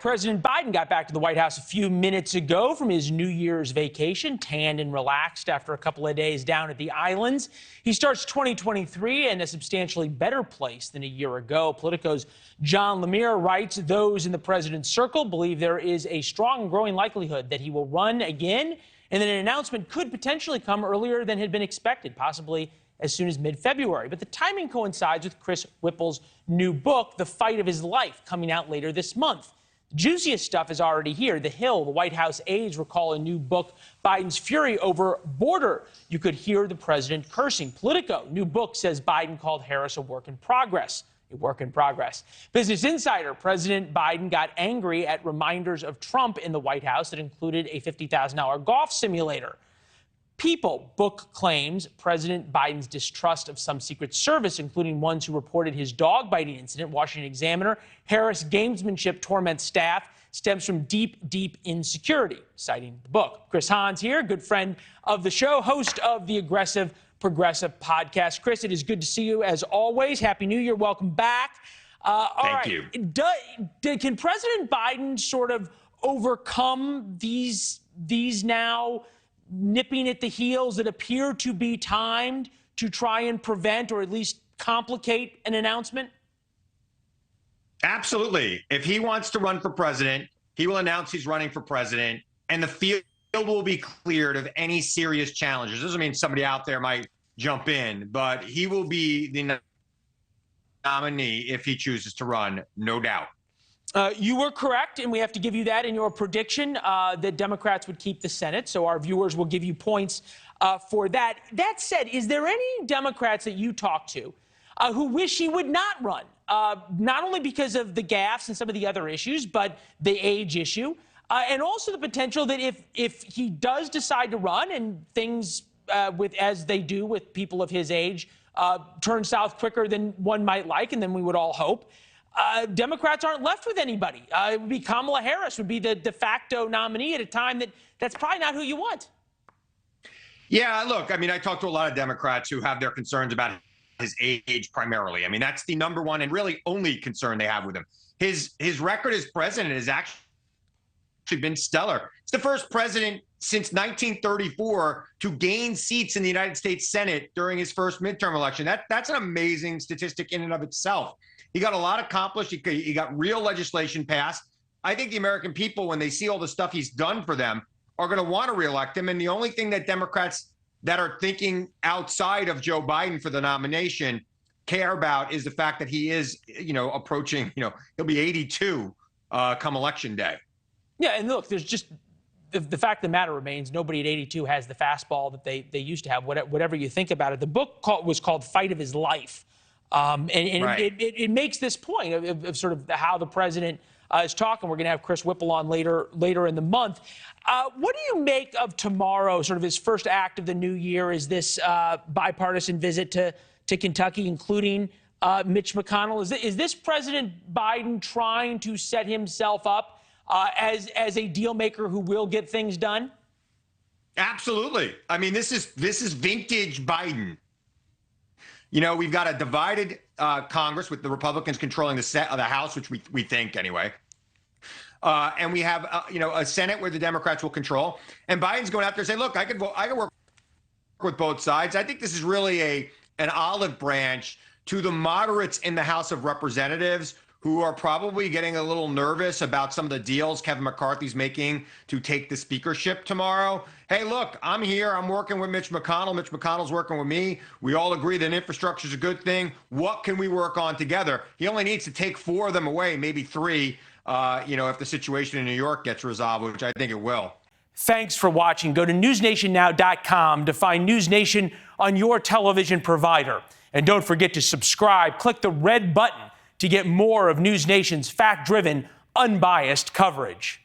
President Biden got back to the White House a few minutes ago from his New Year's vacation, tanned and relaxed after a couple of days down at the islands. He starts 2023 in a substantially better place than a year ago. Politico's John Lemire writes, those in the president's circle believe there is a strong and growing likelihood that he will run again, and that an announcement could potentially come earlier than had been expected, possibly as soon as mid-February. But the timing coincides with Chris Whipple's new book, The Fight of His Life, coming out later this month. The juiciest stuff is already here. The Hill, the White House aides recall a new book, Biden's Fury Over Border. You could hear the president cursing. Politico, new book, says Biden called Harris a work in progress. A work in progress. Business Insider, President Biden got angry at reminders of Trump in the White House that included a $50,000 golf simulator. People book claims President Biden's distrust of some Secret Service, including ones who reported his dog biting incident. Washington Examiner, Harris gamesmanship torments staff, stems from deep, deep insecurity, citing the book. Chris Hahn's here, good friend of the show, host of the Aggressive Progressive podcast. Chris, it is good to see you as always. Happy New Year. Welcome back. Thank you. Can President Biden sort of overcome these now nipping at the heels that appear to be timed to try and prevent or at least complicate an announcement? Absolutely. If he wants to run for president, he will announce he's running for president, and the field will be cleared of any serious challenges. Doesn't mean somebody out there might jump in, but he will be the nominee if he chooses to run, no doubt. You were correct, and we have to give you that in your prediction that Democrats would keep the Senate. So our viewers will give you points for that. That said, is there any Democrats that you talk to who wish he would not run, not only because of the gaffes and some of the other issues, but the age issue, and also the potential that if he does decide to run and things as they do with people of his age turn south quicker than one might like and than we would all hope, Democrats aren't left with anybody. It would be Kamala Harris would be the de facto nominee at a time that's probably not who you want. Yeah, look, I mean, I talk to a lot of Democrats who have their concerns about his age primarily. I mean, that's the number one and really only concern they have with him. His record as president has actually been stellar. It's the first president since 1934 to gain seats in the United States Senate during his first midterm election. That's an amazing statistic in and of itself. He got a lot accomplished. He got real legislation passed. I think the American people, when they see all the stuff he's done for them, are going to want to reelect him. And the only thing that Democrats that are thinking outside of Joe Biden for the nomination care about is the fact that he is, approaching, he'll be 82 come election day. Yeah, and look, there's just the fact of the matter remains nobody at 82 has the fastball that they used to have, whatever you think about it. The book was called Fight of His Life. And right. it makes this point of sort of how the president is talking. We're going to have Chris Whipple on later in the month. What do you make of tomorrow, sort of his first act of the new year, is this bipartisan visit to Kentucky, including Mitch McConnell? Is this President Biden trying to set himself up as a deal maker who will get things done? Absolutely. I mean, this is vintage Biden. We've got a divided Congress with the Republicans controlling the House, which we think anyway. And we have, a Senate where the Democrats will control. And Biden's going out there and saying, look, I could work with both sides. I think this is really an olive branch to the moderates in the House of Representatives who are probably getting a little nervous about some of the deals Kevin McCarthy's making to take the speakership tomorrow. Hey, look, I'm here. I'm working with Mitch McConnell. Mitch McConnell's working with me. We all agree that infrastructure is a good thing. What can we work on together? He only needs to take 4 of them away, maybe 3, if the situation in New York gets resolved, which I think it will. Thanks for watching. Go to newsnationnow.com to find NewsNation on your television provider. And don't forget to subscribe. Click the red button to get more of NewsNation's fact-driven, unbiased coverage.